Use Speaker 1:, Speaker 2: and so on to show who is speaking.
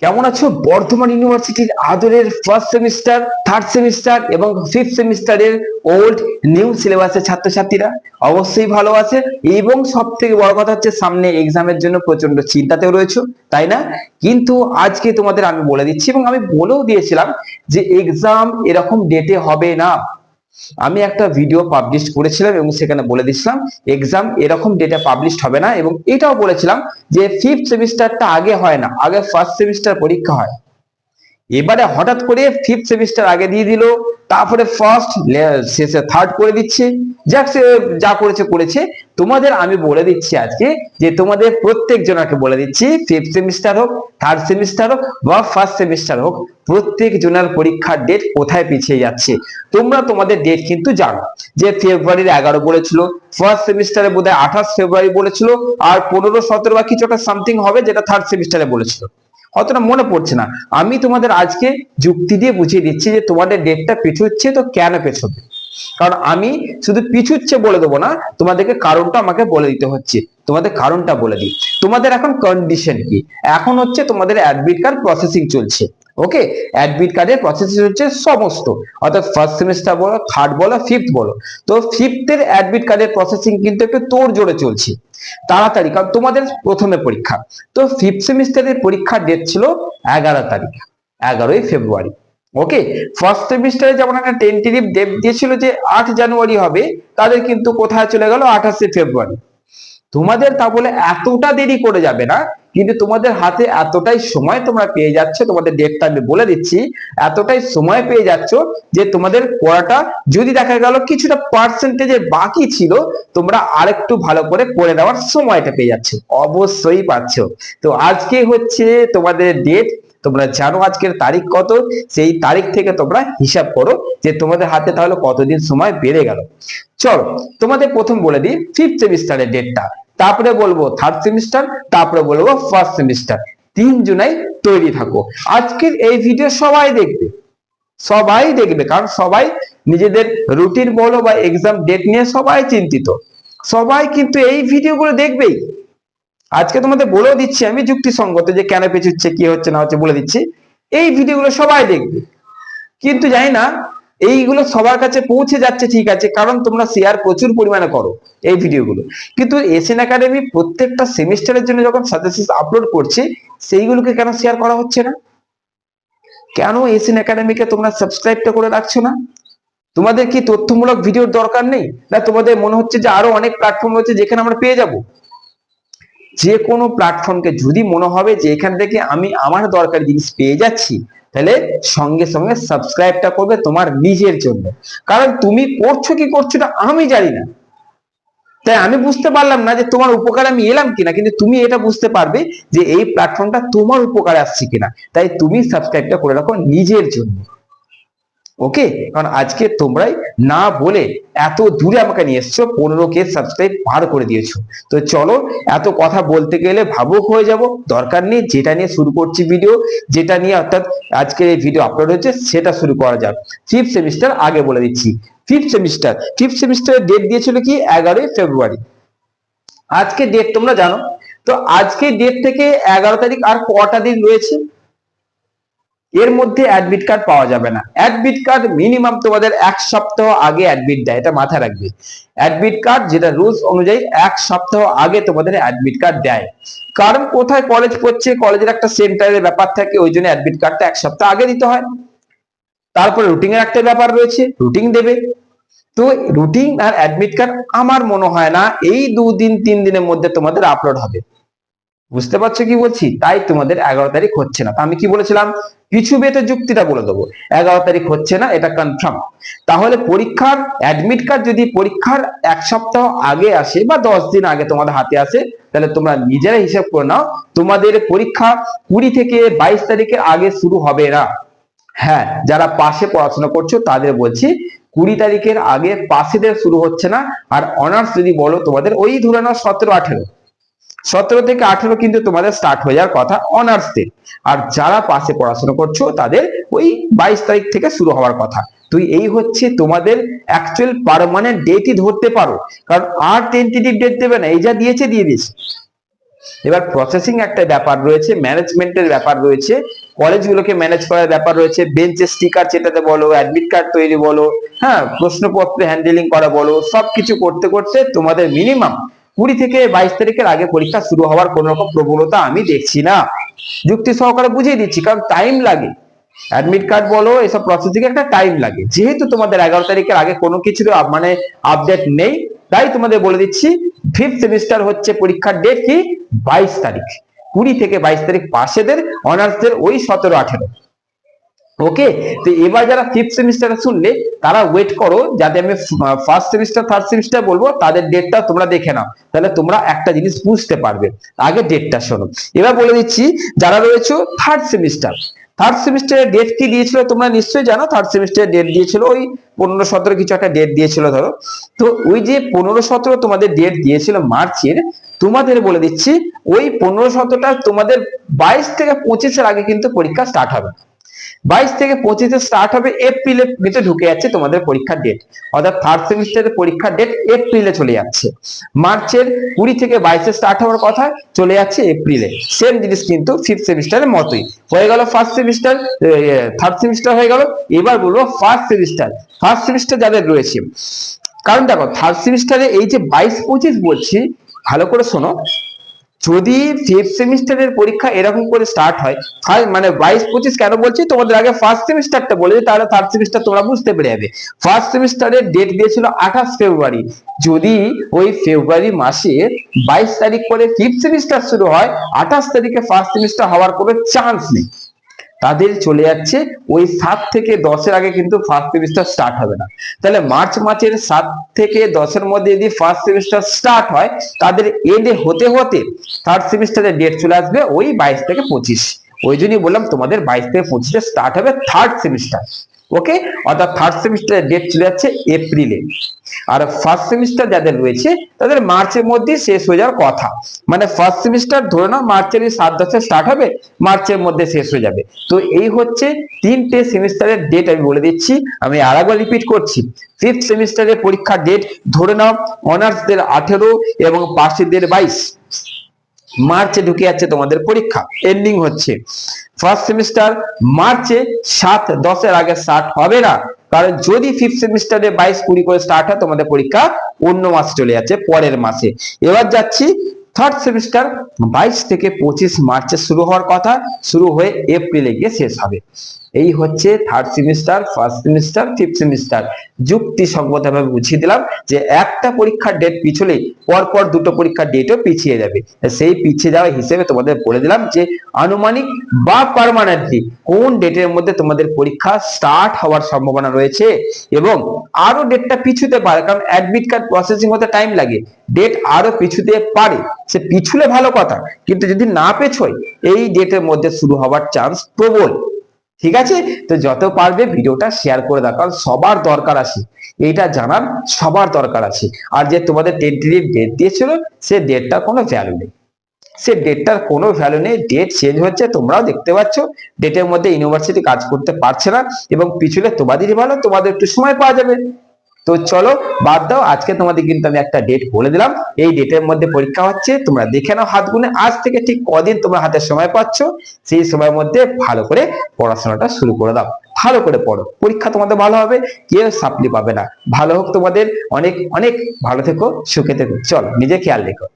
Speaker 1: কেমন আছো? বর্ধমান ইউনিভার্সিটির আদরের ফার্স্ট সেমিস্টার, থার্ড সেমিস্টার এবং ফিফথ সেমিস্টারের ওল্ড নিউ সিলেবাসের ছাত্রছাত্রীরা অবশ্যই ভালো আছে। এবং সব থেকে বড় কথা হচ্ছে সামনে এক্সামের জন্য প্রচন্ড চিন্তাতেও রয়েছে, তাই না? কিন্তু আজকে তোমাদের আমি বলে দিচ্ছি এবং আমি বলেও দিয়েছিলাম যে এক্সাম এরকম ডেটে হবে না। আমি একটা ভিডিও পাবলিশ করেছিলাম এবং সেখানে বলে দিচ্ছিলাম এক্সাম এরকম ডেটে পাবলিশ হবে না, এবং এটাও বলেছিলাম যে ফিফথ সেমিস্টারটা আগে হয় না, আগে ফার্স্ট সেমিস্টার পরীক্ষা হয়। এবারে হঠাৎ করে ফিফথ সেমিস্টার আগে দিয়ে দিল, তারপরে ফার্স্ট শেষে থার্ড করে দিচ্ছে। যাক, সে যা করেছে করেছে। তোমাদের আমি বলে দিচ্ছি আজকে যে তোমাদের প্রত্যেক জনাকে বলে দিচ্ছি, ফিফথ সেমিস্টার হোক, থার্ড সেমিস্টার হোক বা ফার্স্ট সেমিস্টার হোক, প্রত্যেক জনের পরীক্ষার ডেট কোথায় পিছিয়ে যাচ্ছে। তোমরা তোমাদের ডেট কিন্তু জানো যে ফেব্রুয়ারির 11 বলেছিল, ফার্স্ট সেমিস্টারে বোধহয় 28 ফেব্রুয়ারি বলেছিল, আর 15-17 বা কিছু একটা সামথিং হবে যেটা থার্ড সেমিস্টারে বলেছিল, অতটা মনে পড়ছে না। আমি তোমাদের আজকে যুক্তি দিয়ে বুঝিয়ে দিচ্ছি যে তোমাদের ডেটটা পিছুচ্ছে তো কেন পেছবে। কারণ আমি শুধু পিছুচ্ছে বলে দেবো না, তোমাদেরকে কারণটা আমাকে বলে দিতে হচ্ছে। তোমাদের কারণটা বলে দিই। তোমাদের এখন কন্ডিশন কি? এখন হচ্ছে তোমাদের অ্যাডমিট কার্ড প্রসেসিং চলছে। ওকে, অ্যাডমিট কার্ডের প্রসেসিং হচ্ছে সমস্ত, অর্থাৎ ফার্স্ট সেমিস্টার বলো, থার্ড বলো, ফিফথ বলো। তো ফিফথের অ্যাডমিট কার্ডের প্রসেসিং কিন্তু একটু তোড় জোড়ে চলছে, তাড়াতাড়ি, কারণ তোমাদের প্রথমে পরীক্ষা। তো ফিফথ সেমিস্টারের পরীক্ষার ডেট ছিল 11 তারিখ, 11ই ফেব্রুয়ারি। ওকে, ফার্স্ট সেমিস্টারে যেমন একটা টেন্টেটিভ ডেট দিয়েছিল যে 8 জানুয়ারি হবে, তাদের কিন্তু কোথায় চলে গেল 28 ফেব্রুয়ারি। তোমাদের তা বলে এতটা দেরি করে যাবে না, কিন্তু তোমাদের হাতে এতটাই সময় তোমরা পেয়ে যাচ্ছ, তোমাদের ডেটটা আমি বলে দিচ্ছি, এতটাই সময় পেয়ে যাচ্ছ যে তোমাদের পড়াটা যদি দেখা গেল কিছুটা পার্সেন্টেজে বাকি ছিল, তোমরা আরেকটু ভালো করে করে নেওয়ার সময়টা পেয়ে যাচ্ছ, অবশ্যই পাচ্ছ। তো আজকে হচ্ছে তোমাদের ডেট, তোমরা জানো আজকের তারিখ কত, সেই তারিখ থেকে তোমরা হিসাব করো যে তোমাদের হাতে তাহলে কতদিন সময় বেড়ে গেল। চলো তোমাদের প্রথম বলে দিই ফিফথ সেমিস্টারের ডেটটা, তারপরে বলবো থার্ড সেমিস্টার, তারপরে বলবো ফার্স্ট সেমিস্টার। 3 জুলাই তৈরি থাকো। আজকের এই ভিডিও সবাই দেখবে, সবাই দেখবে, কারণ সবাই নিজেদের রুটিন বলো বা এক্সাম ডেট নিয়ে সবাই চিন্তিত। সবাই কিন্তু এই ভিডিওগুলো দেখবেই। আজকে তোমাদের বলেও দিচ্ছি আমি যুক্তিসঙ্গত যে কেন পেছুচ্ছে, কি হচ্ছে না হচ্ছে বলে দিচ্ছি। এই ভিডিওগুলো সবাই দেখবে, কিন্তু জানি না এইগুলো সবার কাছে পৌঁছে যাচ্ছে, ঠিক আছে, কারণ তোমরা শেয়ার প্রচুর পরিমাণে করো এই ভিডিওগুলো। কিন্তু এশিয়ান একাডেমি প্রত্যেকটা সেমিস্টারের জন্য যখন সাজেশন আপলোড করছে, সেইগুলোকে কেন শেয়ার করা হচ্ছে না? কেন এশিয়ান একাডেমিকে তোমরা সাবস্ক্রাইবটা করে রাখছো না? তোমাদের কি তথ্যমূলক ভিডিওর দরকার নেই? না তোমাদের মনে হচ্ছে যে আরো অনেক প্ল্যাটফর্ম রয়েছে যেখানে আমরা পেয়ে যাব? যে কোনো প্ল্যাটফর্মকে যদি মনে হবে যে এখান থেকে আমি আমার দরকারি জিনিস পেয়ে যাচ্ছি, তাহলে সঙ্গে সঙ্গে সাবস্ক্রাইবটা করবে তোমার নিজের জন্য। কারণ তুমি করছো কি করছো না আমি জানি না, তাই আমি বুঝতে পারলাম না যে তোমার উপকারে আমি এলাম কিনা, কিন্তু তুমি এটা বুঝতে পারবে যে এই প্ল্যাটফর্মটা তোমার উপকারে আসছে কিনা। তাই তুমি সাবস্ক্রাইবটা করে রাখো নিজের জন্য। ওকে, কারণ আজকে তোমরাই না বলে এত দূরে আমাকে নিয়ে এসছো, 15K সাবস্ক্রাইব পার করে দিয়েছো। তো চলো, এত কথা বলতে গেলে ভাবুক হয়ে যাব, দরকার নেই। যেটা নিয়ে শুরু করছি ভিডিও, যেটা নিয়ে অর্থাৎ আজকে এই ভিডিও আপলোড হচ্ছে, সেটা শুরু করা যাক। ফিফথ সেমিস্টার আগে বলে দিচ্ছি। ফিফথ সেমিস্টারের ডেট দিয়েছিল কি 11ই ফেব্রুয়ারি। আজকে ডেট তোমরা জানো। তো আজকে ডেট থেকে 11 তারিখ আর কটা দিন রয়েছে? এর মধ্যে অ্যাডমিট কার্ড পাওয়া যাবে না। অ্যাডমিট কার্ড মিনিমাম তোমাদের 1 সপ্তাহ আগে অ্যাডমিট দেয়, এটা মাথায় রাখবে। অ্যাডমিট কার্ড যেটা রুলস অনুযায়ী 1 সপ্তাহ আগে তোমাদের অ্যাডমিট কার্ড দেয়। কারণ কোথায় কলেজ পড়ছে, কলেজের একটা সেন্টারের ব্যাপার থাকে, ওই জন্য অ্যাডমিট কার্ডটা 1 সপ্তাহ আগে দিতে হয়। তারপরে রুটিং এর একটা ব্যাপার রয়েছে, রুটিং দেবে। তো রুটিং আর অ্যাডমিট কার্ড আমার মনে হয় না এই 2 দিন 3 দিনের মধ্যে তোমাদের আপলোড হবে। বুঝতে পারছো কি বলছি? তাই তোমাদের 11 তারিখ হচ্ছে না। আমি কি বলেছিলাম? পিছুবে, তো যুক্তিটা বলে দেবো। 11 তারিখ হচ্ছে না, এটা কনফার্ম। তাহলে পরীক্ষার অ্যাডমিট কার্ড যদি পরীক্ষার 1 সপ্তাহ আগে আসে বা 10 দিন আগে তোমাদের হাতে আসে, তাহলে তোমরা নিজেরা হিসাব করে নাও, তোমাদের পরীক্ষা 20 থেকে 22 তারিখের আগে শুরু হবে না। হ্যাঁ, যারা পাশে পড়াশোনা করছো তাদের বলছি 20 তারিখের আগে পাশেদের শুরু হচ্ছে না। আর অনার্স যদি বলো, তোমাদের ওই ধরে নাও 17 থেকে 18 কিন্তু তোমাদের স্টার্ট হয়ে যাওয়ার কথা অনার্সদের। আর যারা পাশে পড়াশোনা করছো তাদের ওই 22 তারিখ থেকে শুরু হওয়ার কথা। তো এই হচ্ছে তোমাদের অ্যাকচুয়াল পার্মানেন্ট ডেটই ধরতে পারো, কারণ আর টেন্টেটিভ ডেট দেবে না, এই যা দিয়েছে দিয়ে দিয়েছে। এবার প্রসেসিং একটা ব্যাপার রয়েছে, ম্যানেজমেন্টের ব্যাপার রয়েছে, কলেজগুলোকে ম্যানেজ করার ব্যাপার রয়েছে, বেঞ্চ স্টিকার চেটাতে বলো, অ্যাডমিট কার্ড তৈরি বলো, হ্যাঁ, প্রশ্নপত্র হ্যান্ডেলিং করা বলো, সবকিছু করতে করতে তোমাদের মিনিমাম 20 থেকে 22 তারিখের আগে পরীক্ষা শুরু হওয়ার কোন রকম প্রবণতা আমি দেখছি না। যুক্তি সহকারে বুঝিয়ে দিচ্ছি, কারণ টাইম লাগে। অ্যাডমিট কার্ড বলো, এসব প্রসেসিং একটা টাইম লাগে। যেহেতু তোমাদের 11 তারিখের আগে কোনো কিছু মানে আপডেট নেই, তাই তোমাদের বলে দিচ্ছি 5th সেমিস্টার হচ্ছে পরীক্ষার ডেট কি 22 তারিখ। 20 থেকে 22 তারিখ পাশেদের, অনার্সদের ওই 17-18। ওকে, তো এবার যারা 5th সেমিস্টারে শুনলে তারা ওয়েট করো, যাতে আমি ফার্স্ট সেমিস্টার থার্ড সেমিস্টার বলবো তাদের ডেটটা তোমরা দেখে নাও, তাহলে তোমরা একটা জিনিস বুঝতে পারবে। আগে ডেটটা শোনো। এবার বলে দিচ্ছি যারা রয়েছে থার্ড সেমিস্টার, থার্ড সেমিস্টারের ডেট কি দিয়েছিল তোমরা নিশ্চয়ই জানো। থার্ড সেমিস্টারের ডেট দিয়েছিল ওই 15-17 কিছু একটা ডেট দিয়েছিল ধরো। তো ওই যে 15-17 তোমাদের ডেট দিয়েছিল মার্চের, তোমাদের বলে দিচ্ছি ওই 15-17টা তোমাদের 22 থেকে 25-এর আগে কিন্তু পরীক্ষা স্টার্ট হবে। 22 থেকে 25-এ স্টার্ট হবে, এপ্রিলে ভিতরে ঢুকে যাচ্ছে তোমাদের পরীক্ষার ডেট, অর্থাৎ থার্ড সেমিস্টারের পরীক্ষার ডেট এপ্রিলে চলে যাচ্ছে। মার্চের 20 থেকে 22-এ স্টার্ট হওয়ার কথা, চলে যাচ্ছে এপ্রিলে। সেম জিনিস কিন্তু 5th সেমিস্টারের মতোই হয়ে গেল। ফার্স্ট সেমিস্টার, থার্ড সেমিস্টার হয়ে গেল। এবার বলবো ফার্স্ট সেমিস্টার। ফার্স্ট সেমিস্টার যাদের রয়েছে, কারণ দেখো থার্ড সেমিস্টারে এই যে 22-25 বলছি, ভালো করে শোনো, যদি 5th সেমিস্টারের পরীক্ষা এরকম করে স্টার্ট হয়, মানে 22-25 কেন বলছি, তোমাদের আগে ফার্স্ট সেমিস্টারটা বলে দিই, তাহলে থার্ড সেমিস্টার তোমরা বুঝতে পেরে যাবে। ফার্স্ট সেমিস্টারের ডেট দিয়েছিল 28 ফেব্রুয়ারি। যদি ওই ফেব্রুয়ারি মাসে 22 তারিখ করে 5th সেমিস্টার শুরু হয়, 28 তারিখে ফার্স্ট সেমিস্টার হওয়ার কোনো চান্স নেই। তাদের চলে যাচ্ছে ওই 7 থেকে 10-এর আগে কিন্তু ফার্স্ট সেমিস্টার স্টার্ট হবে না। তাহলে মার্চ মাসের 7 থেকে 10-এর মধ্যে যদি ফার্স্ট সেমিস্টার স্টার্ট হয়, তাদের এন্ডে হতে হতে থার্ড সেমিস্টারের ডেট চলে আসবে ওই 22 থেকে 25। ওই জন্যই বললাম তোমাদের 22 থেকে 25-এ স্টার্ট হবে থার্ড সেমিস্টার। ওকে, অর্থাৎ থার্ড সেমিস্টারের ডেট চলে যাচ্ছে এপ্রিলে। আর ফার্স্ট সেমিস্টার যাদের রয়েছে তাদের মার্চের মধ্যে শেষ হয়ে যাওয়ার কথা। মানে ফার্স্ট সেমিস্টার ধরে নাও মার্চের 7-10-এ স্টার্ট হবে, মার্চের মধ্যে শেষ হয়ে যাবে। তো এই হচ্ছে 3টে সেমিস্টারের ডেট আমি বলে দিচ্ছি। আমি আরেকবার রিপিট করছি, 5th সেমিস্টারের পরীক্ষার ডেট ধরে নাও অনার্সদের 18 এবং পাশেদের 22। মার্চে ঢুকে যাচ্ছে তোমাদের পরীক্ষা, এন্ডিং হচ্ছে। ফার্স্ট সেমিস্টার মার্চে 7-10-এর আগে স্টার্ট হবে না, কারণ যদি 5th সেমিস্টারে 22-20 করে স্টার্ট হয়, তোমাদের পরীক্ষা অন্য মাসে চলে যাচ্ছে, পরের মাসে। এবার যাচ্ছি থার্ড সেমিস্টার 22 থেকে 25 মার্চে শুরু হওয়ার কথা, শুরু হয়ে এপ্রিলে গিয়ে শেষ হবে। এই হচ্ছে third semester, first semester, 5th semester. যুক্তিসঙ্গতভাবে বুঝিয়ে দিলাম যে একটা পরীক্ষার ডেট পিছলে পরপর দুটো পরীক্ষার ডেটও পিছিয়ে যাবে। সেই পিছিয়ে যাওয়া হিসেবে তোমাদের বলে দিলাম যে আনুমানিক বা পার্মানেন্টলি কোন ডেটের মধ্যে তোমাদের পরীক্ষা স্টার্ট হওয়ার সম্ভাবনা রয়েছে, এবং আরো ডেটটা পিছুতে পারে, কারণ অ্যাডমিট কার্ড প্রসেসিং হতে টাইম লাগে, ডেট আরো পিছুতে পারে। সে পিছুলে ভালো কথা, কিন্তু যদি না পেছোয়, এই ডেটের মধ্যে শুরু হওয়ার চান্স প্রবল। ঠিক আছে, তো যত পারবে ভিডিওটা শেয়ার করে দাও, কারণ সবার দরকার আছে, এইটা জানার সবার দরকার আছে। আর যে তোমাদের টেন্টেটিভ ডেট দিয়েছিল, সে ডেটটার কোনো ভ্যালু নেই, সে ডেটটার কোনো ভ্যালু নেই। ডেট চেঞ্জ হচ্ছে, তোমরাও দেখতে পাচ্ছ। ডেটের মধ্যে ইউনিভার্সিটি কাজ করতে পারছে না, এবং পিছলে তোমাদেরই ভালো, তোমাদের একটু সময় পাওয়া যাবে। তো চলো বাদ দাও, আজকে তোমাদের কিন্তু আমি একটা ডেট বলে দিলাম, এই ডেটের মধ্যে পরীক্ষা হচ্ছে। তোমরা দেখে নাও হাত গুনে, আজ থেকে ঠিক কদিন তোমরা হাতে সময় পাচ্ছ, সেই সময়ের মধ্যে ভালো করে পড়াশোনাটা শুরু করে দাও। ভালো করে পড়ো, পরীক্ষা তোমাদের ভালো হবে, কেউ সাপ্লি পাবে না। ভালো হোক তোমাদের, অনেক অনেক ভালো থেকো, সুখে থেকো। চলো, নিজে খেয়াল রেখো।